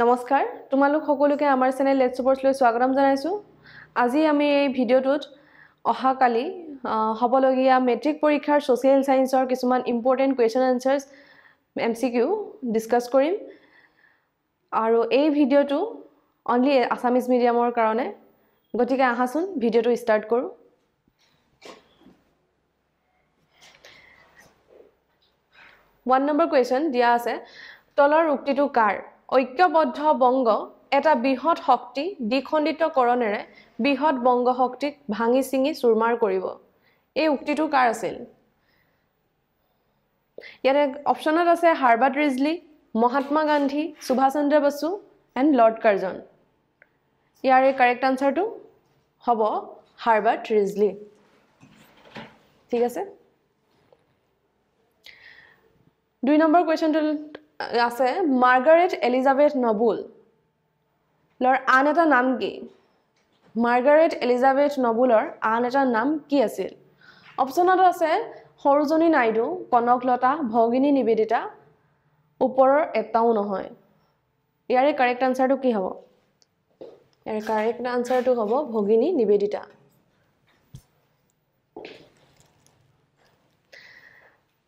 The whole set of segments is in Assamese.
নমস্কাৰ তোমালোক সকলোকে আমাৰ চেনেল লেটস স্পৰ্টছ লৈ স্বাগতম জনাইছো আজি আমি এই ভিডিওটোত অহাকালি হবলগীয়া মেট্ৰিক পৰীক্ষাৰ সোশিয়েল সায়েন্সৰ কিছুমান ইম্পৰ্টেন্ট কোৱেশ্চন আনসাৰ্স এমসিকিউ ডিসকাস কৰিম আৰু এই ভিডিওটো অনলি আসামিজ মিডিয়ামৰ কাৰণে গতিকে আহাচোন ভিডিওটো ষ্টাৰ্ট কৰো One number question দিয়া আছে তলৰ উক্তিটো কাৰ ঐক্যবদ্ধ বংগ এটা বৃহৎ শক্তি দ্বিখণ্ডিতকৰণেৰে বৃহৎ বংগ শক্তিক ভাঙি চিঙি চুৰমাৰ কৰিব এই উক্তিটো কাৰ আছিল ইয়াৰে অপচনত আছে Herbert Risley Mahatma Gandhi Subhas Chandra Bose and Lord Curzon ইয়াৰে কাৰেক্ট আনসাৰটো হ'ব হাৰ্বাৰ্ট ৰিজলি ঠিক আছে 2 নম্বৰ কোৱেশ্চনটো আছে মাৰ্গাৰেট এলিজাবেথ নবুল লৰ আন এটা নাম কি মাৰ্গাৰেট এলিজাবেথ নবুলৰ আন এটা নাম কি আছিল অপচনত আছে সৰোজনী নাইডু কনকলতা ভগিনী নিবেদিতা ওপৰৰ এটাও নহয় ইয়াৰে কাৰেক্ট আনসাৰটো কি হ'ব ইয়াৰে কাৰেক্ট আনসাৰটো হ'ব ভগিনী Nivedita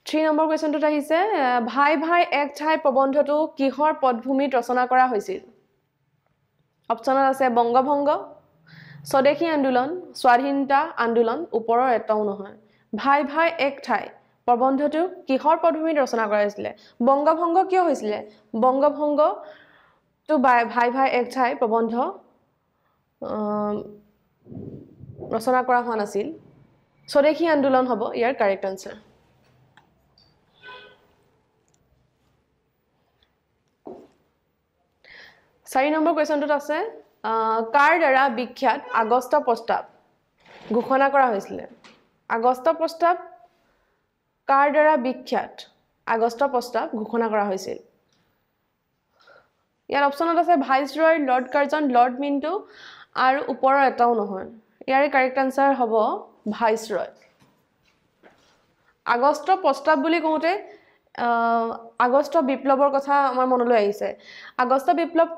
Three number question to আহিছে ভাই ভাই এক ঠাই প্ৰবন্ধটো কিহৰ পটভূমিত ৰচনা কৰা হৈছিল অপচনত আছে বংগভংগ স্বদেশী আন্দোলন স্বাধীনতা আন্দোলন ওপৰৰ এটাও নহয় ভাই ভাই এক ঠাই প্ৰবন্ধটো কিহৰ পটভূমিত ৰচনা কৰা হৈছিল বংগভংগ কিয় হৈছিল বংগভংগ তো ভাই ভাই এক ঠাই প্ৰবন্ধ ৰচনা কৰা হোৱা নাছিল স্বদেশী আন্দোলন হ'ব ইয়াৰ correct answer Sorry number question to আছে কাৰ দ্বাৰা বিখ্যাত আগষ্ট প্ৰস্তাৱ ঘোষণা কৰা হৈছিল আগষ্ট প্ৰস্তাৱ কাৰ দ্বাৰা বিখ্যাত আগষ্ট প্ৰস্তাৱ ঘোষণা কৰা হৈছিল ইয়াৰ অপচনত আছে ভাইসৰয় লৰ্ড কাৰ্জন লৰ্ড মিন্টো আৰু ওপৰৰ এটাও নহয় ইয়াৰে কাৰেক্ট আনসাৰ হ'ব ভাইসৰয় আগষ্ট প্ৰস্তাৱ বুলি কওঁতে আগষ্ট বিপ্লৱৰ কথা আমাৰ মনলৈ আহিছে আগষ্ট বিপ্লৱ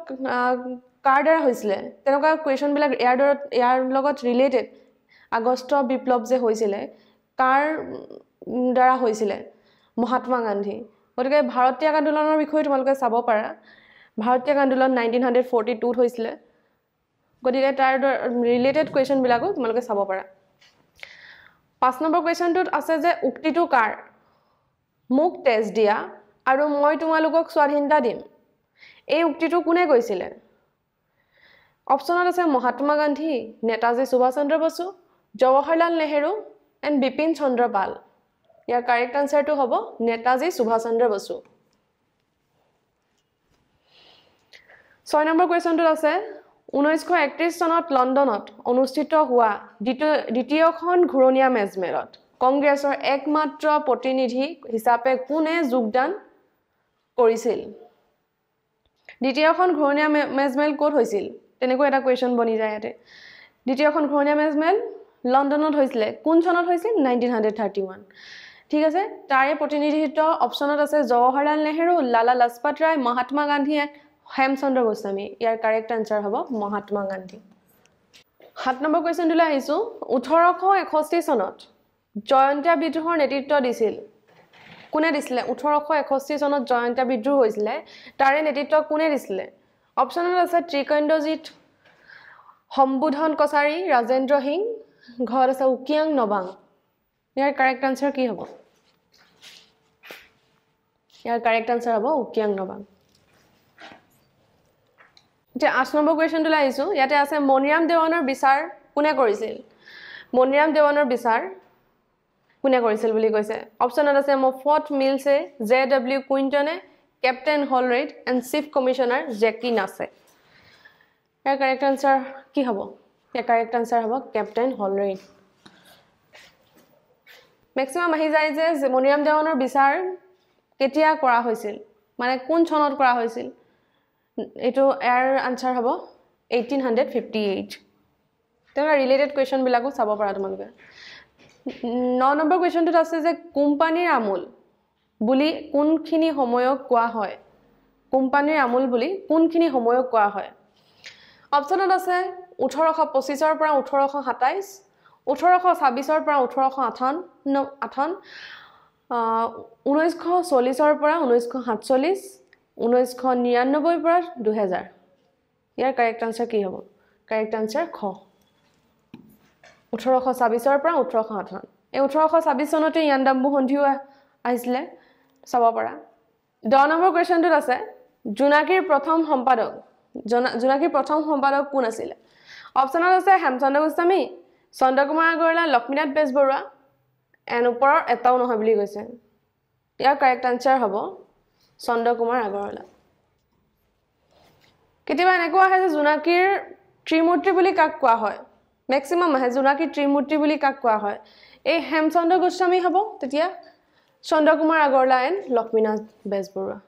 কাৰ দ্বাৰা হৈছিল তেনেকুৱা কোৱেশ্চন বিলাক ইয়াৰ লগত ৰিলেটেড আগষ্ট বিপ্লৱ যে হৈছিল কাৰ দ্বাৰা হৈছিল মহাত্মা গান্ধী গতিকে ভাৰতীয় আন্দোলনৰ বিষয়ে তোমালোকে চাব পাৰা ভাৰতীয় আন্দোলন 1942 ত হৈছিল গতিকে তাৰ ৰিলেটেড কোৱেশ্চন বিলাকো তোমালোকে চাব পাৰা 5 নম্বৰ কোৱেশ্চনটোত আছে যে উক্তিটো কাৰ মুক তেজ দিয়া আৰু মই তোমালোকক স্বাধীনতা দিম এই উক্তিটো কোনে কৈছিল অপচনত আছে মহাত্মা গান্ধী নেতাজী সুভাষ চন্দ্ৰ বসু জৱাহৰলাল নেহেৰু এণ্ড বিপিন চন্দ্ৰ পাল ইয়াৰ কাৰেক্ট আনসাৰটো হ'ব নেতাজী সুভাষ চন্দ্ৰ বসু 6 নম্বৰ কোৱেশ্চনটো আছে 1931 চনত লণ্ডনত অনুষ্ঠিত হোৱা দ্বিতীয়খন ঘূৰণীয়া মেজমেলত কংগ্ৰেছৰ একমাত্ৰ প্ৰতিনিধি হিচাপে কোনে যোগদান কৰিছিল দ্বিতীয়খন ঘূৰণীয়া মেজমেল ক'ত হৈছিল তেনেকৈ এটা কোৱেশ্চন বনি যায় ইয়াতে দ্বিতীয়খন ঘূৰণীয়া মেজমেল লণ্ডনত হৈছিল কোন চনত হৈছিল 1931 ঠিক আছে তাৰে প্ৰতিনিধিত্ব অপচনত আছে জৱাহৰলাল নেহেৰু লালা লাজপত ৰায় মহাত্মা গান্ধী হেমচন্দ্ৰ গোস্বামী ইয়াৰ কাৰেক্ট আনসাৰ হ'ব মহাত্মা গান্ধী 7 নম্বৰ কোৱেশ্চনটোলৈ আহিছো 1861 চনত জয়ন্তীয়া বিদ্ৰোহৰ নেতৃত্ব দিছিল কোনে দিছিল 1861 চনত জয়ন্তীয়া বিদ্ৰোহ হৈছিল তাৰে নেতৃত্ব কোনে দিছিল অপচনত আছে ত্ৰিকণ্ডজিত সম্বোধন কছাৰী ৰাজেন্দ্ৰ সিং ঘৰ আছে উকিয়াং নবাং ইয়াৰ কাৰেক্ট আনসাৰ কি হ'ব ইয়াৰ কাৰেক্ট আনসাৰ হ'ব উকিয়াং নবাং এতিয়া 8 নম্বৰ কোৱেশ্চনটোলৈ আহিছো ইয়াতে আছে মনিৰাম দেৱানৰ বিচাৰ কোনে কৰিছিল মনিৰাম দেৱানৰ বিচাৰ কোনে কৰিছিল বুলি কৈছে অপচনত আছে Moffat Mills J W Quinton captain Holroyd and chief commissioner জেকি নাছে ইয়াৰ কাৰেক্ট আনসাৰ কি হ'ব ইয়াৰ কাৰেক্ট আনসাৰ হ'ব কেপ্টেইন হলৰেড মেক্সিমাম আহি যায় যে মনিৰাম দেৱানৰ বিচাৰ কেতিয়া কৰা হৈছিল মানে কোন চনত কৰা হৈছিল এটো ইয়াৰ আনসাৰ হ'ব 1858 তেনে ৰিলেটেড কোৱেশ্চন বিলাকো চাব পাৰা তোমালোকে 9 নম্বৰ কোৱেশ্চনটোত আছে যে কোম্পানীৰ আমূল বুলি কোনখিনি সময়ক কোৱা হয় কোম্পানীৰ আমূল বুলি কোনখিনি সময়ক কোৱা হয় অপচনত আছে 1825 ৰ পৰা 1827 1826 ৰ পৰা 1858 1940 ৰ পৰা 1947 1999 ৰ পৰা 2000 ইয়াৰ কাৰেক্ট আনসাৰ কি হ'ব কাৰেক্ট আনসাৰ খ 1826 ৰ পৰা 1858 এই 1826 চনতে ইয়াণ্ডাবু সন্ধিও আহিছিলে চাব পাৰা 10 নম্বৰ কোৱেশ্চনটোত আছে জোনাকীৰ প্ৰথম সম্পাদক কোন আছিল অপচনত আছে হেমচন্দ্ৰ গোস্বামী চন্দ্ৰকুমাৰ আগৰৱালা লক্ষ্মীনাথ বেজবৰুৱা এন ওপৰৰ এটাও নহয় বুলি কৈছে ইয়াৰ কাৰেক্ট আনসাৰ হ'ব চন্দ্ৰকুমাৰ আগৰৱালা কেতিয়াবা এনেকুৱা আহে যে জোনাকীৰ ত্ৰিমূৰ্তি বুলি কাক কোৱা হয় ম্যাক্সিমাম আহে জোনাকীৰ ত্ৰিমূৰ্তি বুলি কাক কোৱা হয় এই হেমচন্দ্ৰ গোস্বামী হ'ব তেতিয়া চন্দ্ৰকুমাৰ আগৰৱালা এণ্ড লক্ষ্মীনাথ বেজবৰুৱা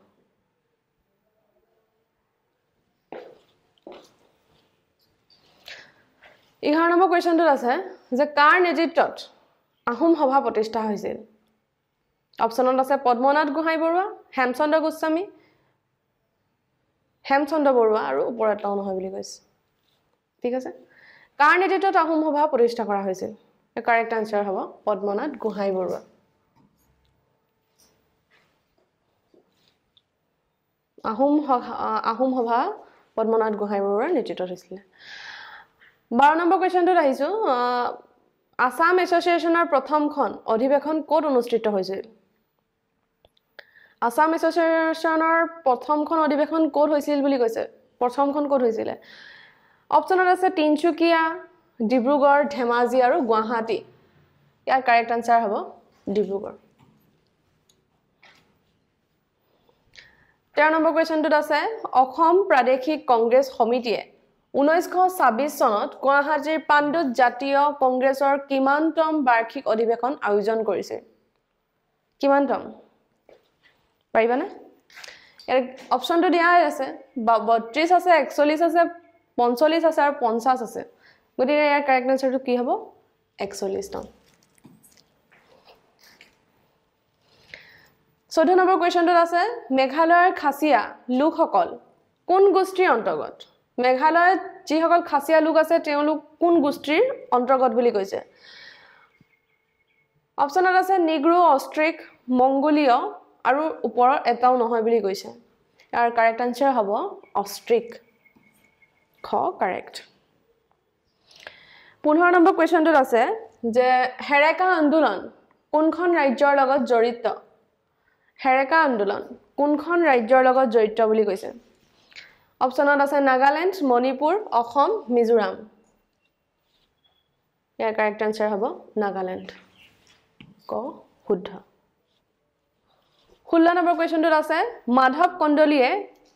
11 নম্বৰ কোৱেশ্চনটোত আছে যে কাৰ নেতৃত্বত আহোম সভা প্ৰতিষ্ঠা হৈছিল অপচনত আছে পদ্মনাথ গোহাঁই বৰুৱা হেমচন্দ্ৰ গোস্বামী হেমচন্দ্ৰ বৰুৱা আৰু ওপৰত এটাও নহয় বুলি কৈছে ঠিক আছে কাৰ নেতৃত্বত আহোম সভা প্ৰতিষ্ঠা কৰা হৈছিল এ কাৰেক্ট আনসাৰ হ'ব পদ্মনাথ গোহাঁই বৰুৱা আহোম সভা পদ্মনাথ গোহাঁই বৰুৱাৰ নেতৃত্বত হৈছিল 12 নম্বৰ কোৱেশ্চনটোত আহিছো আসাম এছ'চিয়েশ্যনৰ প্ৰথমখন অধিৱেশন ক'ত অনুষ্ঠিত হৈছিল আসাম এছ'চিয়েশ্যনৰ প্ৰথমখন অধিৱেশন ক'ত হৈছিল বুলি কৈছে প্ৰথমখন ক'ত হৈছিল অপচনত আছে তিনচুকীয়া ডিব্ৰুগড় ধেমাজি আৰু গুৱাহাটী ইয়াৰ কাৰেক্ট আনসাৰ হ'ব ডিব্ৰুগড় 13 নম্বৰ কোৱেশ্চনটোত আছে অসম প্ৰাদেশিক কংগ্ৰেছ সমিতিয়ে 1926 চনত গুৱাহাটীৰ পাণ্ডুত জাতীয় কংগ্ৰেছৰ কিমানতম বাৰ্ষিক অধিৱেশন আয়োজন কৰিছে কিমানতম পাৰিবানে ইয়াৰ অপচনটো দিয়া আছে 32 আছে 41 আছে 45 আছে আৰু 50 আছে গতিকে ইয়াৰ কাৰেক্ট আনসাৰটো কি হ'ব 41 তম 14 নম্বৰ কোৱেশ্চনটোত আছে মেঘালয়ৰ খাচিয়া লোকসকল কোন গোষ্ঠীৰ অন্তৰ্গত মেঘালয়ত যিসকল খাচিয়া লোক আছে তেওঁলোক কোন গোষ্ঠীৰ অন্তৰ্গত বুলি কৈছে অপচনত আছে নিগ্ৰো অষ্ট্ৰিক মংগোলীয় আৰু ওপৰৰ এটাও নহয় বুলি কৈছে ইয়াৰ কাৰেক্ট আনসাৰ হ'ব অষ্ট্ৰিক খ কাৰেক্ট 15 নম্বৰ কোৱেশ্চনটোত আছে যে হেৰেকা আন্দোলন কোনখন ৰাজ্যৰ লগত জড়িত হেৰেকা আন্দোলন কোনখন ৰাজ্যৰ লগত জড়িত বুলি কৈছে অপচনত আছে নাগালেণ্ড মণিপুৰ অসম মিজোৰাম ইয়াৰ কাৰেক্ট আনসাৰ হ'ব নাগালেণ্ড ক শুদ্ধ 16 নম্বৰ কোৱেশ্চনটোত আছে মাধৱ কন্দলীয়ে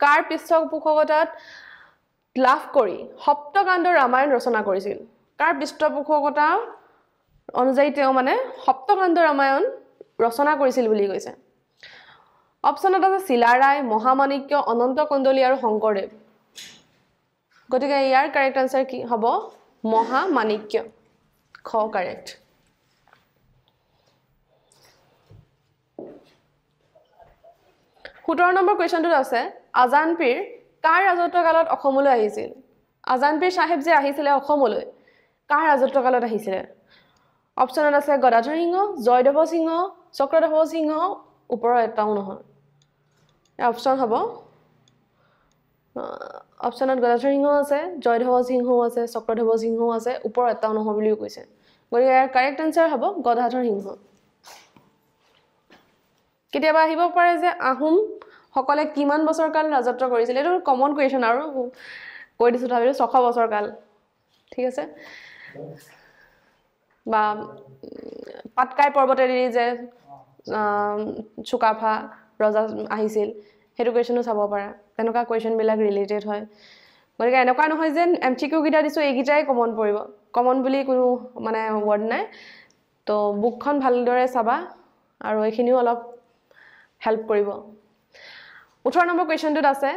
কাৰ পৃষ্ঠপোষকতাত লাভ কৰি সপ্তকাণ্ড ৰামায়ণ ৰচনা কৰিছিল কাৰ পৃষ্ঠপোষকতা অনুযায়ী তেওঁ মানে সপ্তকাণ্ড ৰামায়ণ ৰচনা কৰিছিল বুলি কৈছে অপচনত আছে চিলাৰায় মহামাণিক্য অনন্ত কন্দলী আৰু শংকৰদেৱ গতিকে ইয়াৰ কাৰেক্ট আনসাৰ কি হ'ব মহামাণিক্য খ কাৰেক্ট 17 নম্বৰ কোৱেশ্চনটোত আছে আজান পীৰ কাৰ ৰাজত্বকালত অসমলৈ আহিছিল আজান পীৰ সাহেব যে আহিছিল অসমলৈ কাৰ ৰাজত্বকালত আহিছিল অপচনত আছে গদাধৰ সিংহ জয়দেৱ সিংহ চক্ৰদেৱ সিংহ ওপৰৰ এটাও নহয় অপচন হ'ব অপচনত গদাধৰ সিংহ আছে জয়দেৱ সিংহ আছে চক্ৰদেৱ সিংহ আছে ওপৰৰ এটাও নহয় বুলি কৈছে গতিকে ইয়াৰ কাৰেক্ট আনসাৰ হ'ব গদাধৰ সিংহ কেতিয়াবা আহিব পাৰে যে আহোম সকলে কিমান বছৰ কাল ৰাজত্ব কৰিছিল এটো কমন কোৱেশ্চন আৰু কৈ দিছো ভাবিলো 600 বছৰ কাল ঠিক আছে বা পাটকাই পৰ্বতেৰি যে চুকাফা ৰজা আহিছিল হেতু কোৱেশ্চনো চাব পাৰা তেনেকা কোৱেশ্চন বিলাক ৰিলেটেড হয় গতিকে এনেকা নহয় যে এমচিকিউ গিটা দিছো এইগিটাই কমন পৰিব কমন বুলি কোনো মানে ওয়াৰ্ড নাই তো বুকখন ভালদৰে চাবা আৰু এইখিনিও অলপ হেল্প কৰিব 18 নম্বৰ কোৱেশ্চনটোত আছে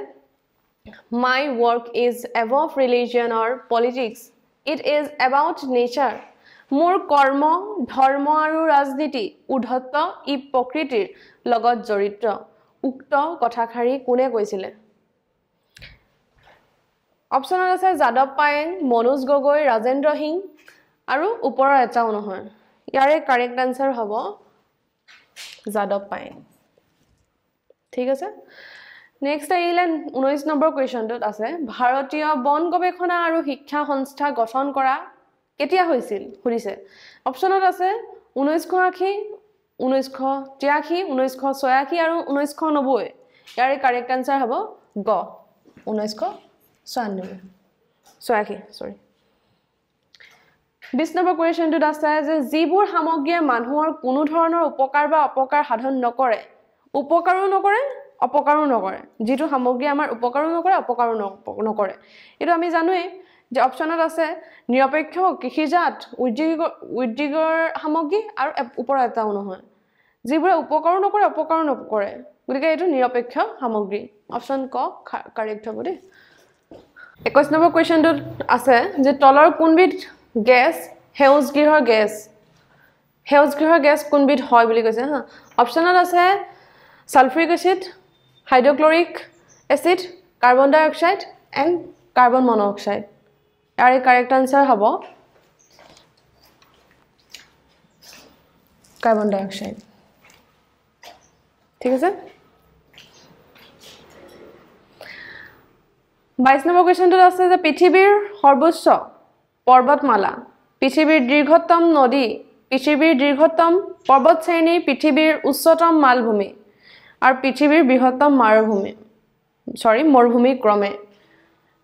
My work is above religion or politics. It is about nature. মোৰ কৰ্ম ধৰ্ম আৰু ৰাজনীতি উদ্ধত ই প্ৰকৃতিৰ লগত জড়িত উক্ত কথাষাৰি কোনে কৈছিলে অপচনত আছে যাদৱ পায়েং মনোজ গগৈ ৰাজেন্দ্ৰ সিং আৰু ওপৰৰ এটাও নহয় ইয়াৰে কাৰেক্ট আনসাৰ হ'ব যাদৱ পায়েং ঠিক আছে নেক্সট আহিলে 19 নম্বৰ কোৱেশ্চনটোত আছে ভাৰতীয় বন গৱেষণা আৰু শিক্ষা সংস্থা গঠন কৰা কেতিয়া হৈছিল সুধিছে অপচনত আছে 1980 1983 1986 আৰু 1990 ইয়াৰে কাৰেক্ট আনসাৰ হ'ব গ 1986 সৰি 20 নম্বৰ কোৱেশ্চনটোত আছে যে যিবোৰ সামগ্ৰীয়ে মানুহৰ কোনো ধৰণৰ উপকাৰ বা অপকাৰ সাধন নকৰে উপকাৰো নকৰে অপকাৰো নকৰে যেটো সামগ্ৰী আমাৰ উপকাৰো নকৰে অপকাৰো নকৰে এটো আমি জানোই যে অপচনত আছে নিৰপেক্ষ কৃষিজাত উদ্যোগৰ সামগ্ৰী আৰু ওপৰ এটাও নহয় যিবোৰ উপকাৰো নকৰে অপকাৰো নকৰে গতিকে এটো নিৰপেক্ষ সামগ্ৰী অপচন ক কাৰেক্ট হ'ব দে 21 নম্বৰ কোৱেশ্চনটোত আছে যে তলৰ কোনবিধ গেছ হেউজগৃহৰ গেছ কোনবিধ হয় বুলি কৈছে হা অপচনত আছে sulphuric acid hydrochloric acid carbon dioxide and carbon monoxide ইয়াৰ কাৰেক্ট আনসাৰ হ'ব কাৰ্বন ডাই অক্সাইড ঠিক আছে 22 নম্বৰ কোৱেশ্চনটোত আছে যে পৃথিৱীৰ সৰ্বোচ্চ পৰ্বতমালা পৃথিৱীৰ দীৰ্ঘতম নদী পৃথিৱীৰ দীৰ্ঘতম পৰ্বত শ্ৰেণী পৃথিৱীৰ উচ্চতম মালভূমি আৰু পৃথিৱীৰ বৃহত্তম মৰুভূমি ক্ৰমে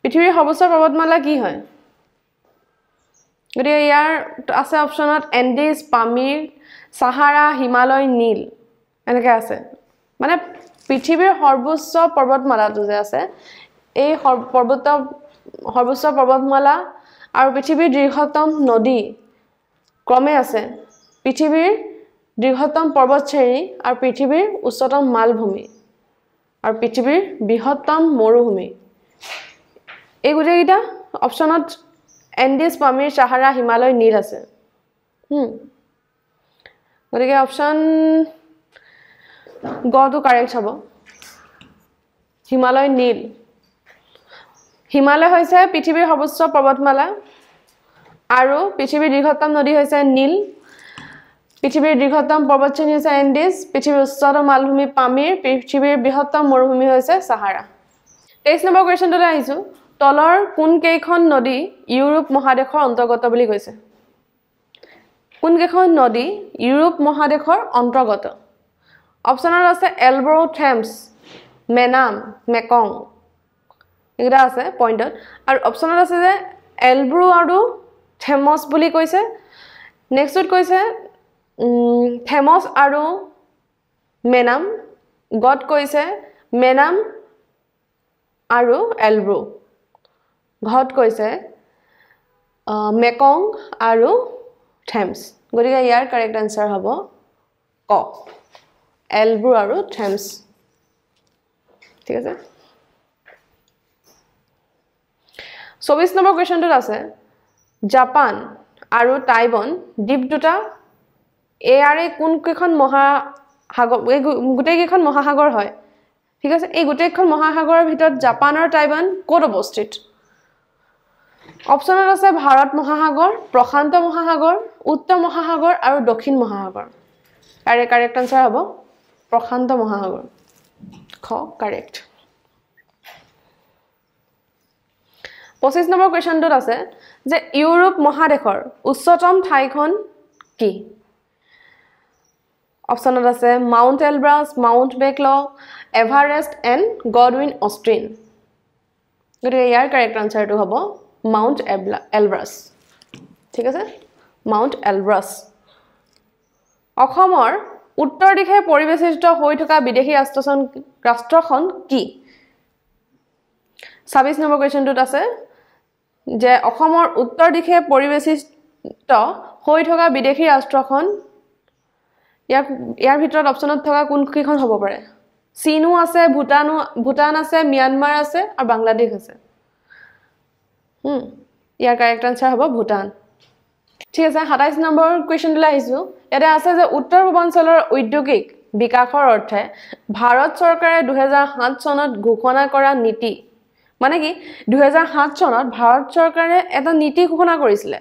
পৃথিৱীৰ সৰ্বোচ্চ পৰ্বতমালা কি হয় গতিকে ইয়াৰ আছে অপচনত এন্ডিজ পামিৰ সাহাৰা হিমালয় নীল এনেকৈ আছে মানে পৃথিৱীৰ সৰ্বোচ্চ পৰ্বতমালাটো যে আছে এই সৰ্বোচ্চ পৰ্বতমালা আৰু পৃথিৱীৰ দীৰ্ঘতম নদী ক্ৰমে আছে পৃথিৱীৰ দীৰ্ঘতম পৰ্বত শ্ৰেণী আৰু পৃথিৱীৰ উচ্চতম মালভূমি আৰু পৃথিৱীৰ বৃহত্তম মৰুভূমি এই গুটেইটা অপচনত এন্ডিজ পামিৰ সাহাৰা হিমালয় নীল আছে গতিকে অপচন গটো কাৰেক্ট হ'ব হিমালয় নীল হিমালয় হৈছে পৃথিৱীৰ সৰ্বোচ্চ পৰ্বতমালা আৰু পৃথিৱীৰ দীৰ্ঘতম নদী হৈছে নীল পৃথিৱীৰ দীৰ্ঘতম পৰ্বত শ্ৰেণী হৈছে এন্ডিজ পৃথিৱীৰ উচ্চতম মালভূমি পামিৰ পৃথিৱীৰ বৃহত্তম মৰুভূমি হৈছে সাহাৰা 23 নম্বৰ কোৱেশ্চনটোলৈ আহিছো তলৰ কোন কেইখন নদী ইউৰোপ মহাদেশৰ অন্তৰ্গত বুলি কৈছে কোন কেইখন নদী ইউৰোপ মহাদেশৰ অন্তৰ্গত অপচনত আছে এলব্ৰো থেমছ মেনাম মেকং এগৰা আছে পইণ্টত আৰু অপচনত আছে যে এলব্ৰো আৰু থেমছ বুলি কৈছে নেক্সটত কৈছে থেমছ আৰু মেনাম গড কৈছে মেনাম আৰু এলব্ৰো ঘট কৈছে মেকং আৰু থেমছ গতিকে ইয়াৰ কাৰেক্ট আনসাৰ হ'ব ক এলব্ৰো আৰু থেমছ ঠিক আছে 24 নম্বৰ কোৱেশ্চনটোত আছে জাপান আৰু টাইৱান দ্বীপ দুটা এয়াৰে কোন কেইখন মহাসাগৰ গোটেই কেইখন মহাসাগৰ হয় ঠিক আছে এই গোটেইখন মহাসাগৰৰ ভিতৰত জাপান আৰু টাইৱান ক'ত অৱস্থিত অপচনত আছে ভাৰত মহাসাগৰ প্ৰশান্ত মহাসাগৰ উত্তৰ মহাসাগৰ আৰু দক্ষিণ মহাসাগৰ আৰু কাৰেক্ট আনসাৰ হ'ব প্ৰশান্ত মহাসাগৰ খ কাৰেক্ট 25 নম্বৰ কোৱেশ্চনটোত আছে যে ইউৰোপ মহাদেশৰ উচ্চতম ঠাইখন কি অপচনত আছে Mount Elbrus Mount Baikal Everest and Godwin Austen গতিকে ইয়াৰ কাৰেক্ট আনসাৰটো হ'ব মাউণ্ট এলব্ৰাছ ঠিক আছে মাউণ্ট এলব্ৰাছ অসমৰ উত্তৰ দিশে পৰিবেষ্টিত হৈ থকা বিদেশী ৰাষ্ট্ৰখন কি 26 নম্বৰ কোৱেশ্চনটোত আছে যে অসমৰ উত্তৰ দিশে পৰিবেষ্টিত হৈ থকা বিদেশী ৰাষ্ট্ৰখন ইয়াৰ ভিতৰত অপচনত থকা কোন কিখন হ'ব পাৰে চীনো আছে ভুটান আছে ম্যানমাৰ আছে আৰু বাংলাদেশ আছে ইয়াৰ কাৰেক্ট আনসাৰ হ'ব ভুটান ঠিক আছে 27 নম্বৰ কোৱেশ্চনলৈ আহিছো ইয়াতে আছে যে উত্তৰ পূৰ্বাঞ্চলৰ ঔদ্যোগিক বিকাশৰ অৰ্থে ভাৰত চৰকাৰে 2007 চনত ঘোষণা কৰা নীতি মানে কি 2007 চনত ভাৰত চৰকাৰে এটা নীতি ঘোষণা কৰিছিলে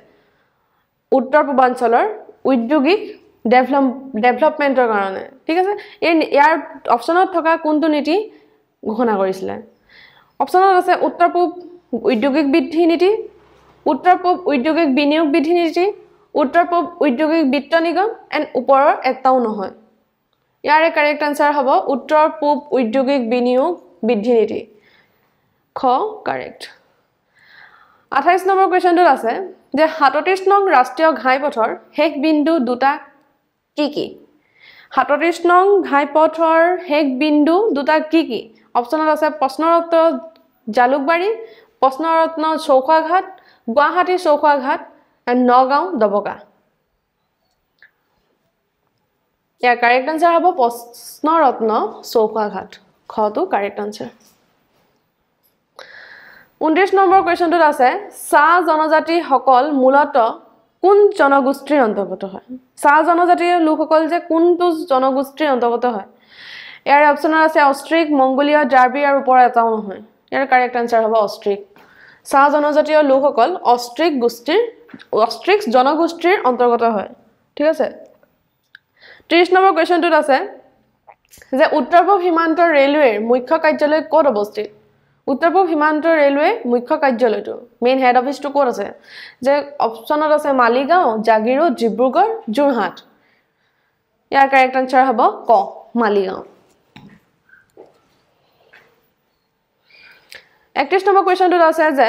উত্তৰ পূৰ্বাঞ্চলৰ ঔদ্যোগিক ডেভেলপমেন্টৰ কাৰণে ঠিক আছে ইয়াৰ অপচনত থকা কোনটো নীতি ঘোষণা কৰিছিলে অপচনত আছে উত্তৰ পূব ঔদ্যোগিক বৃদ্ধি নীতি উত্তৰ পূব ঔদ্যোগিক বিনিয়োগ বৃদ্ধি নীতি উত্তৰ পূব ঔদ্যোগিক বিত্ত নিগম এণ্ড ওপৰৰ এটাও নহয় ইয়াৰে কাৰেক্ট আনসাৰ হ'ব উত্তৰ পূব ঔদ্যোগিক বিনিয়োগ বৃদ্ধি নীতি খ কাৰেক্ট 28 নম্বৰ কোৱেশ্চনটোত আছে যে 37 নং ৰাষ্ট্ৰীয় ঘাইপথৰ শেষ বিন্দু দুটা কি কি 37 নং ঘাইপথৰ শেষ বিন্দু দুটা কি কি অপচনত আছে প্ৰশ্নৰত্ন জালুকবাৰী প্ৰশ্নৰত্ন চৌখাঘাট গুৱাহাটী চৌখাঘাট এণ্ড নগাঁও দবকা ইয়াৰ কাৰেক্ট আনসাৰ হ'ব প্ৰশ্নৰত্ন চৌখাঘাট খটো কাৰেক্ট আনসাৰ 29 নম্বৰ কোৱেশ্চনটোত আছে চাহ জনজাতি সকল মূলতঃ কোন জনগোষ্ঠীৰ অন্তৰ্গত হয় চাহ জনজাতিৰ লোকসকল যে কোনটো জনগোষ্ঠীৰ অন্তৰ্গত হয় ইয়াৰ অপচনত আছে অষ্ট্ৰিক মংগোলীয় জাৰ্বি আৰু ওপৰ এটাও নহয় ইয়াৰ কাৰেক্ট আনসাৰ হ'ব অষ্ট্ৰিক চাহ জনজাতীয় লোকসকল অষ্ট্ৰিক জনগোষ্ঠীৰ অন্তৰ্গত হয় ঠিক আছে 30 নম্বৰ কোৱেশ্চনটোত আছে যে উত্তৰ পূব সীমান্ত ৰেলৱেৰ মুখ্য কাৰ্যালয় ক'ত অৱস্থিত উত্তৰ পূব সীমান্ত ৰেলৱে মুখ্য কাৰ্যালয়টো মেইন হেড অফিসটো ক'ত আছে যে অপচনত আছে মালিগাঁও জাগিৰোড ডিব্ৰুগড় যোৰহাট ইয়াৰ কাৰেক্ট আনসাৰ হ'ব ক মালিগাঁও 31 নম্বৰ কোৱেশ্চনটোত আছে যে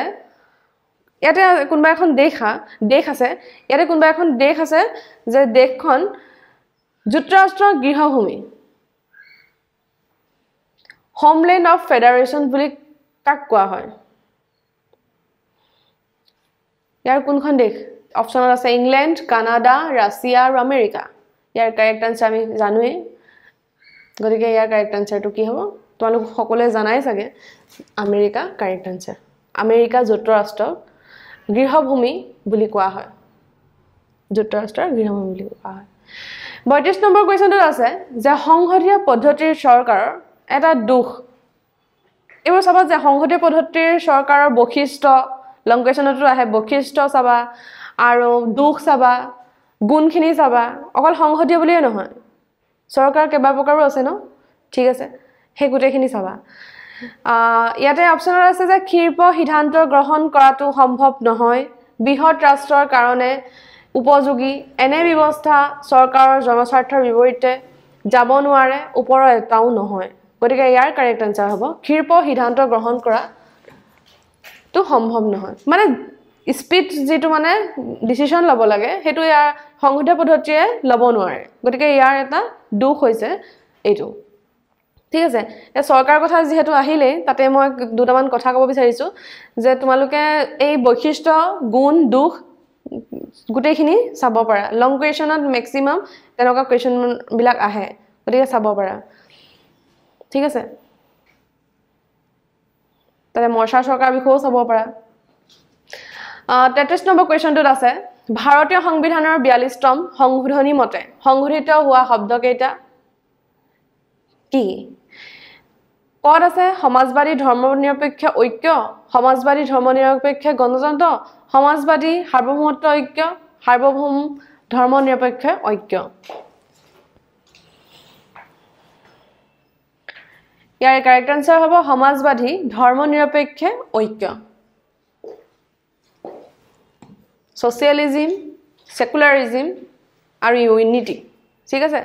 ইয়াতে কোনবা এখন দেশ আছে ইয়াতে কোনবা এখন দেশ আছে যে দেশখন যুক্তৰাষ্ট্ৰৰ গৃহভূমি হোমল্যান্ড অফ ফেডাৰেশন বুলি কাক কোৱা হয় ইয়াৰ কোনখন দেশ অপচনত আছে ইংল্যান্ড কানাডা ৰাছিয়া আৰু আমেৰিকা ইয়াৰ কাৰেক্ট আনসাৰ আমি জানোৱে গতিকে ইয়াৰ কাৰেক্ট আনসাৰটো কি হ'ব তোমালোক সকলোৱে জানাই চাগে আমেৰিকা কাৰেক্ট আনসাৰ আমেৰিকা যুক্তৰাষ্ট্ৰৰ গৃহভূমি বুলি কোৱা হয় যুক্তৰাষ্ট্ৰৰ গৃহভূমি বুলি কোৱা হয় 32 নম্বৰ কোৱেশ্চনটোত আছে যে সংসদীয় পদ্ধতিৰ চৰকাৰৰ এটা দুখ এবাৰ চাবা যে সংসদীয় পদ্ধতিৰ চৰকাৰৰ বৈশিষ্ট্য লং কোৱেশ্চনটো আহে বৈশিষ্ট্য চাবা আৰু দুখ চাবা গুণখিনি চাবা অকল সংসদীয় বুলিয়ে নহয় চৰকাৰ কেইবা প্ৰকাৰো আছে ন ঠিক আছে হে গুটেখিনি চাবা ইয়াতে অপচন আছে যে ক্ষীপ্ৰ সিদ্ধান্ত গ্ৰহণ কৰাটো সম্ভৱ নহয় বৃহৎ ৰাষ্ট্ৰৰ কাৰণে উপযোগী এনে ব্যৱস্থা চৰকাৰৰ জনস্বাৰ্থৰ বিপৰীতে যাব নোৱাৰে ওপৰৰ এটাও নহয় গতিকে ইয়াৰ কাৰেক্ট আনসাৰ হ'ব ক্ষীপ্ৰ সিদ্ধান্ত গ্ৰহণ কৰা তো সম্ভৱ নহয় মানে স্পিড যেটো মানে ডিসিশন লব লাগে হেতু ইয়াৰ সংসদীয় পদ্ধতিয়ে লব নোৱাৰে গতিকে ইয়াৰ এটা দুখ হৈছে এইটো ঠিক আছে এ সৰকাৰ কথা যেহেতু আহিলে তাতে মই দুটামান কথা ক'ব বিচাৰিছো যে তোমালোকে এই বৈশিষ্ট্য গুণ দুখ গুটেখিনি চাব পাৰা লং কোৱেশ্চনত ম্যাক্সিমাম তেনেকা কোৱেশ্চন বিলাক আহে গতিকে চাব পাৰা ঠিক আছে তাৰে মৰ্ষা সৰকাৰ বিষয়েও চাব পাৰা 33 নম্বৰ কোৱেশ্চনটোত আছে ভাৰতীয় সংবিধানৰ 42তম সংশোধনী মতে সংশোধিত হোৱা শব্দ কেইটা কি কত আছে সমাজবাদী ধৰ্মনিৰপেক্ষ ঐক্য সমাজবাদী ধৰ্মনিৰপেক্ষ গণতন্ত্ৰ সমাজবাদী সাৰ্বভৌমত্ব ঐক্য সাৰ্বভৌম ধৰ্মনিৰপেক্ষ ঐক্য ইয়াৰ কাৰেক্ট আনসাৰ হ'ব সমাজবাদী ধৰ্মনিৰপেক্ষ ঐক্য সোশিয়ালিজম সেকুলাৰিজম আৰু ইউনিটি ঠিক আছে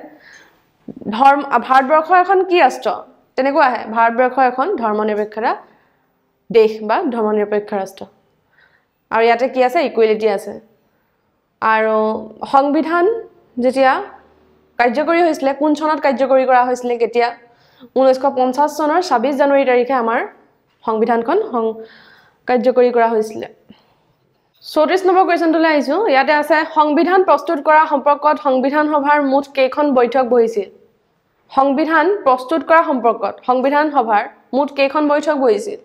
ধৰ্ম ভাৰতবৰ্ষ এখন কি ৰাষ্ট্ৰ তেনেকুৱা আহে ভাৰতবৰ্ষ এখন ধৰ্মনিৰপেক্ষতা দেশ বা ধৰ্মনিৰপেক্ষ ৰাষ্ট্ৰ আৰু ইয়াতে কি আছে ইকুৱেলিটি আছে আৰু সংবিধান যেতিয়া কাৰ্যকৰী হৈছিল কোন চনত কাৰ্যকৰী কৰা হৈছিল কেতিয়া 1950 চনৰ 26 জানুৱাৰী তাৰিখে আমাৰ সংবিধানখন কাৰ্যকৰী কৰা হৈছিল 34 নম্বৰ কোৱেশ্চনটোলৈ আহিছো ইয়াতে আছে সংবিধান প্ৰস্তুত কৰা সম্পৰ্কত সংবিধান সভাৰ মুঠ কেইখন বৈঠক বহিছিল সংবিধান প্ৰস্তুত কৰা সম্পৰ্কত সংবিধান সভাৰ মুঠ কেইখন বৈঠক বহিছিল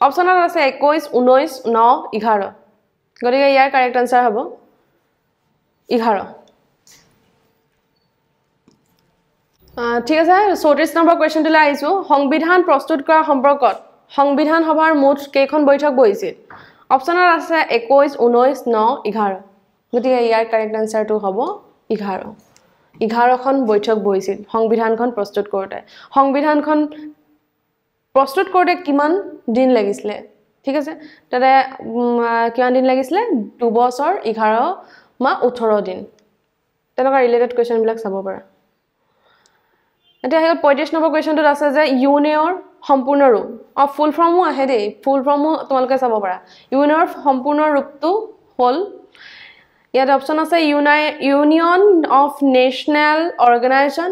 অপচনত আছে 21 19 9 11 গতিকে ইয়াৰ কাৰেক্ট আনসাৰ হ'ব 11 ঠিক আছে 34 নম্বৰ কোৱেশ্চনটোলৈ আহিছো সংবিধান প্ৰস্তুত কৰা সম্পৰ্কত সংবিধান সভাৰ মুঠ কেইখন বৈঠক বহিছিল অপচনত আছে 21 19 9 11 গতিকে ইয়াৰ কাৰেক্ট আনসাৰটো হ'ব 11 11খন বৈঠক বহিছিল সংবিধানখন প্ৰস্তুত কৰোতে সংবিধানখন প্ৰস্তুত কৰোতে কিমান দিন লাগিছিল ঠিক আছে তাতে কিমান দিন লাগিছিল 2 বছৰ 11 মাহ 18 দিন তেনেকুৱা ৰিলেটেড কোৱেশ্চন বিলাক চাব পাৰা এটা হেল 35 নম্বৰ কোৱেশ্চনটোত আছে যে ইউনিয়ৰ সম্পূৰ্ণ ৰূপ অফ ফুল ফৰ্মও আহে দেই ফুল ফৰ্মও তোমালোকে চাব পাৰা ইউনিয়ৰ সম্পূৰ্ণ ৰূপটো হল ইয়াত অপচন আছে Union of National Organisation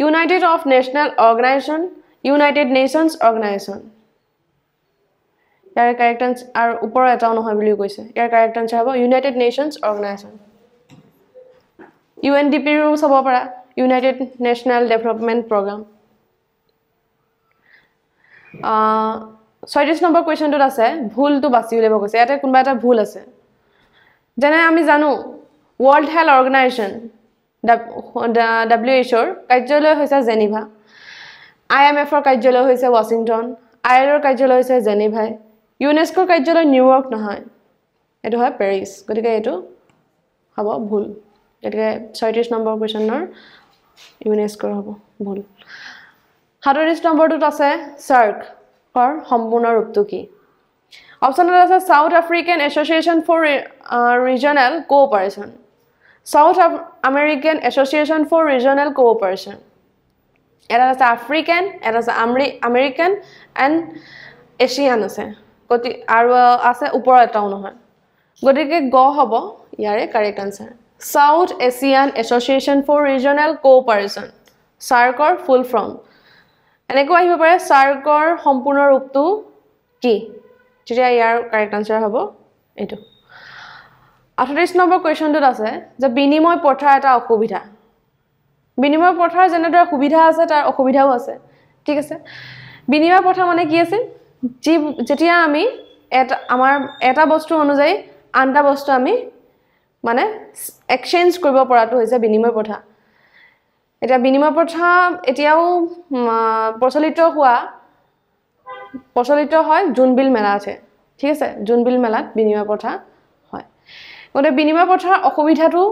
United of National Organisation United Nations Organisation ইয়াৰ কাৰেক্ট আনসাৰ আৰু ওপৰ এটাও নহয় বুলি কৈছে ইয়াৰ কাৰেক্ট আনসাৰ হ'ব ইউনাইটেড নেশনস অৰ্গানাইজেশ্যন UNDP ৰো চাব পাৰা United National Development Program 36 number কোৱেশ্চনটোত আছে ভুলটো বাছি উলিয়াব কৈছে ইয়াতে কোনবা এটা ভুল আছে যেনে আমি জানো World Health Organization WHO ৰ কাৰ্যালয় হৈছে জেনেভা IMF ৰ কাৰ্যালয় হৈছে ওয়াশিংটন ILO ৰ কাৰ্যালয় হৈছে জেনেভা UNESCO ৰ কাৰ্যালয় নিউয়ৰ্ক নহয় এটো হয় পেৰিছ গতিকে এটো হ'ব ভুল গতিকে 36 নম্বৰ কোৱেশ্চনৰ UNESCO হ'ব ভুল 37 নম্বৰটোত আছে সাৰ্ক ৰ সম্পূৰ্ণ ৰূপটো কি অপচনত আছে South African Association for Regional Cooperation South American Association for Regional Cooperation এটা আছে আফ্ৰিকান এটা আছে আমেৰিকান এণ্ড এছিয়ান আছে গতি আৰু আছে ওপৰ এটাও নহয় গতিকে গ হ'ব ইয়াৰে correct answer South Asian Association for Regional Cooperation সাৰ্কৰ ফুল ফৰ্ম এনেকৈ আহিব পাৰে সাৰ্কৰ সম্পূৰ্ণ ৰূপটো কি তেতিয়া ইয়াৰ কাৰেক্ট আনসাৰ হ'ব এটো 38 নম্বৰ কোৱেশ্চনটোত আছে যে বিনিময় প্ৰথাৰ এটা অসুবিধা বিনিময় প্ৰথাৰ যেনেদৰে সুবিধা আছে তাৰ অসুবিধাও আছে ঠিক আছে বিনিময় প্ৰথা মানে কি আছে যেতিয়া আমি আমাৰ এটা বস্তু অনুযায়ী আনটা বস্তু আমি মানে এক্সচেঞ্জ কৰিব পৰাটো হৈছে বিনিময় প্ৰথা এটা বিনিময় প্ৰথা এতিয়াও প্ৰচলিত হয় জুনবিল মেলা আছে ঠিক আছে জুনবিল মেলাত বিনিময় প্ৰথা হয় গতে বিনিময় প্ৰথাৰ অসুবিধাটো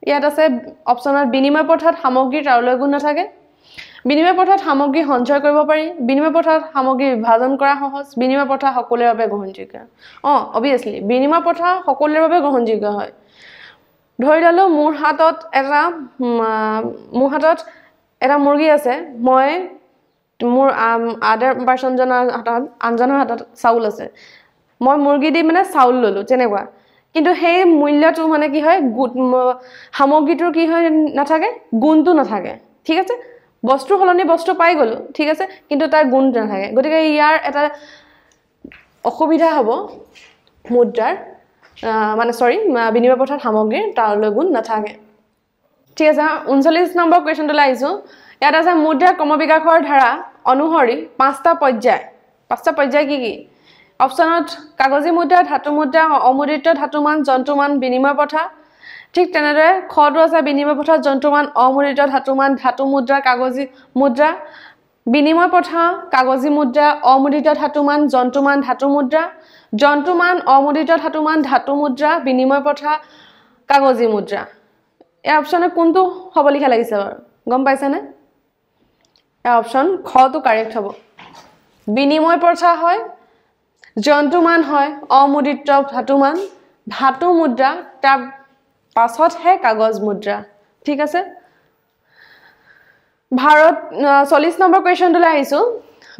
ইয়াত আছে অপচনত বিনিময় প্ৰথাত সামগ্ৰী তাৰলৈ গুণ নাথাকে বিনিময় প্ৰথাত সামগ্ৰী সঞ্চয় কৰিব পাৰি বিনিময় প্ৰথাত সামগ্ৰী বিভাজন কৰা সহজ বিনিময় প্ৰথা সকলোৰে বাবে গ্ৰহণযোগ্য অবিয়াসলি বিনিময় প্ৰথা সকলোৰে বাবে গ্ৰহণযোগ্য হয় ধৰি ললো মোৰ হাতত এটা মুৰ্গী আছে মই মোৰ আদাৰ পাৰসন জনৰ হাতত আনজনৰ হাতত চাউল আছে মই মুৰ্গী দি মানে চাউল ললো তেনেকুৱা কিন্তু সেই মূল্যটো মানে কি হয় সামগ্ৰীটোৰ কি হয় নাথাকে গুণটো নাথাকে ঠিক আছে বস্তু হলনি বস্তু পাই গলো ঠিক আছে কিন্তু তাৰ গুণ নাথাকে গতিকে ইয়াৰ এটা অসুবিধা হ'ব মুদ্ৰাৰ মানে সৰি বিনিময় প্ৰথাত সামগ্ৰীৰ তাৰলৈ গুণ নাথাকে ঠিক আছে 39 নম্বৰ কোৱেশ্চনটোলৈ আহিছো ইয়াত আছে মুদ্ৰাৰ ক্ৰমবিকাশৰ ধাৰা অনুসৰি পাঁচটা পৰ্যায় কি অপচনত কাগজী মুদ্ৰা ধাতু মুদ্ৰা অমুদ্ৰিত ধাতুমান যন্ত্ৰমান বিনিময় প্ৰথা ঠিক তেনেদৰে খটো আছে বিনিময় প্ৰথা যন্ত্ৰমান অমুদ্ৰিত ধাতুমান ধাতু মুদ্ৰা কাগজী মুদ্ৰা বিনিময় প্ৰথা কাগজী মুদ্ৰা অমুদ্ৰিত ধাতুমান যন্ত্ৰমান ধাতু মুদ্ৰা যন্ত্ৰমান অমুদ্ৰিত ধাতুমান ধাতু মুদ্ৰা বিনিময় প্ৰথা কাগজী মুদ্ৰা এই অপচনে কোনটো হ'ব লিখা লাগিছে বাৰু গম পাইছানে এই অপচন খটো কাৰেক্ট হ'ব বিনিময় প্ৰথা হয় যন্ত্ৰমান হয় অমুদ্ৰিত ধাতুমান ধাতু মুদ্ৰা তাৰ পাছত হে কাগজ মুদ্ৰা ঠিক আছে ভাৰত 40 নম্বৰ কোৱেশ্চনটোলৈ আহিছো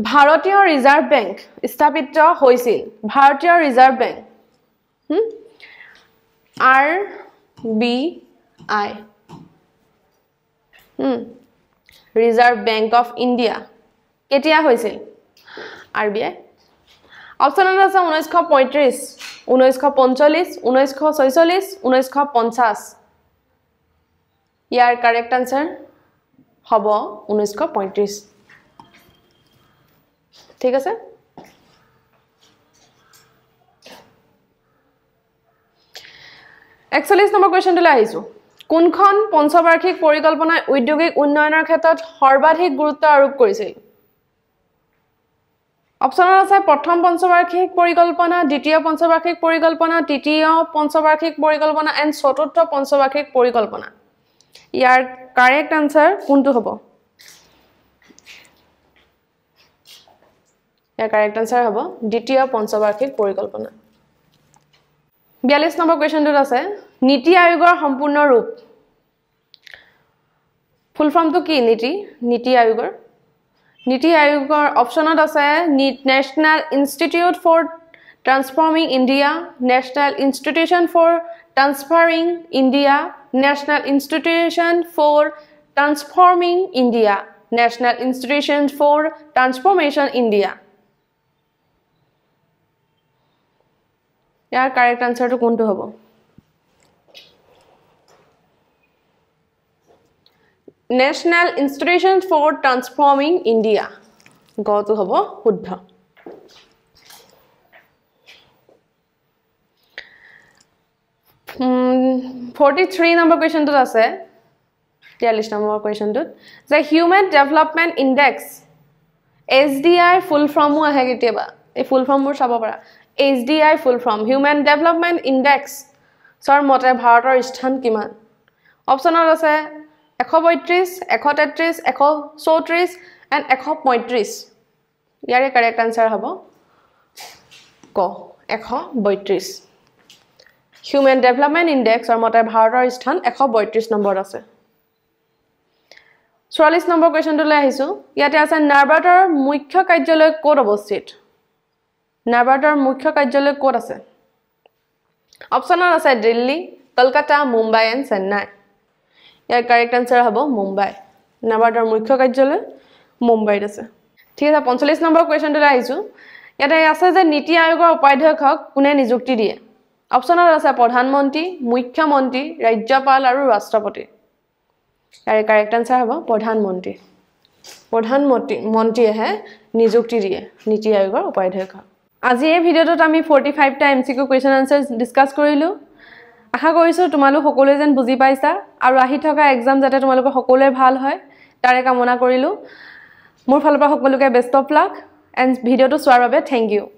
ভাৰতীয় ৰিজাৰ্ভ বেংক স্থাপিত হৈছিল ভাৰতীয় reserve bank RBI reserve bank of India কেতিয়া হৈছিল RBI অপচনত আছে 1935 1945 1946 1950 ইয়াৰ কাৰেক্ট আনসাৰ হ'ব 1935 ঠিক আছে 41 নম্বৰ কোৱেশ্চনটোলৈ আহিছো কোনখন পঞ্চবাৰ্ষিক পৰিকল্পনাই ঔদ্যোগিক উন্নয়নৰ ক্ষেত্ৰত সৰ্বাধিক গুৰুত্ব আৰোপ কৰিছিল অপচনত আছে প্ৰথম পঞ্চবাৰ্ষিক পৰিকল্পনা দ্বিতীয় পঞ্চবাৰ্ষিক পৰিকল্পনা তৃতীয় পঞ্চবাৰ্ষিক পৰিকল্পনা এণ্ড চতুৰ্থ পঞ্চবাৰ্ষিক পৰিকল্পনা ইয়াৰ কাৰেক্ট আনসাৰ কোনটো হ'ব ইয়াৰ কাৰেক্ট আনসাৰ হ'ব দ্বিতীয় পঞ্চবাৰ্ষিক পৰিকল্পনা 42 নম্বৰ কোৱেশ্চনটোত আছে নীতি আয়োগৰ সম্পূৰ্ণ ৰূপ ফুল ফৰ্মটো কি নীতি আয়োগৰ অপচনত আছে National Institute for Transforming India National Institution for Transfering India National Institution for Transforming India National Institution for Transformation India ইয়াৰ কাৰেক্ট আনসাৰটো কোনটো হ'ব National Institutions for Transforming India গটো হ'ব শুদ্ধ 43 নম্বৰ কোৱেশ্চনটোত আছে 43 নম্বৰ কোৱেশ্চনটোত যে হিউম্যান ডেভেলপমেন্ট ইনডেক্স HDI ফুল ফৰ্মও আহে কেতিয়াবা এই ফুল ফৰ্মবোৰ চাব পাৰা HDI ফুল ফৰ্ম হিউম্যান ডেভেলপমেন্ট ইনডেক্স সৰ মতে ভাৰতৰ স্থান কিমান অপচনত আছে 132 133 134 and 135 ইয়াৰে কাৰেক্ট আনসাৰ হ'ব ক 132 হিউম্যান ডেভেলপমেন্ট ইনডেক্স অৰ মতে ভাৰতৰ স্থান 132 নম্বৰত আছে 44 নম্বৰ কোৱেশ্চনটোলৈ আহিছো ইয়াতে আছে নাৰ্বাৰ্ডৰ মুখ্য কাৰ্যালয় ক'ত অৱস্থিত নাৰ্বাৰ্ডৰ মুখ্য কাৰ্যালয় ক'ত আছে অপচনত আছে Delhi Kolkata Mumbai and Chennai year correct answer হ'ব মুম্বাই নাৰ্বাৰ্ডৰ মুখ্য কাৰ্যালয় মুম্বাইত আছে ঠিক আছে 45 নম্বৰ কোৱেশ্চনটোলৈ আহিছো ইয়াতে আছে যে নীতি আয়োগৰ উপাধ্যক্ষক কোনে নিযুক্তি দিয়ে অপচনত আছে প্ৰধানমন্ত্ৰী মুখ্যমন্ত্ৰী ৰাজ্যপাল আৰু ৰাষ্ট্ৰপতি ইয়াৰ কাৰেক্ট আনসাৰ হ'ব প্ৰধানমন্ত্ৰীয়ে নিযুক্তি দিয়ে নীতি আয়োগৰ উপাধ্যক্ষক আজি এই ভিডিঅ'টোত আমি 45 টা MCQ কোৱেশ্চন আনসাৰ ডিসকাস কৰিলো আশা কৰিছো তোমালোক সকলোৱে যেন বুজি পাইছা আৰু আহি থকা এক্সাম যাতে তোমালোকৰ সকলোৱে ভাল হয় তাৰে কামনা কৰিলো মোৰ ফালৰ পৰা সকলোকে বেষ্ট অফ লাক এণ্ড ভিডিঅ'টো চোৱাৰ বাবে থ্যাংক ইউ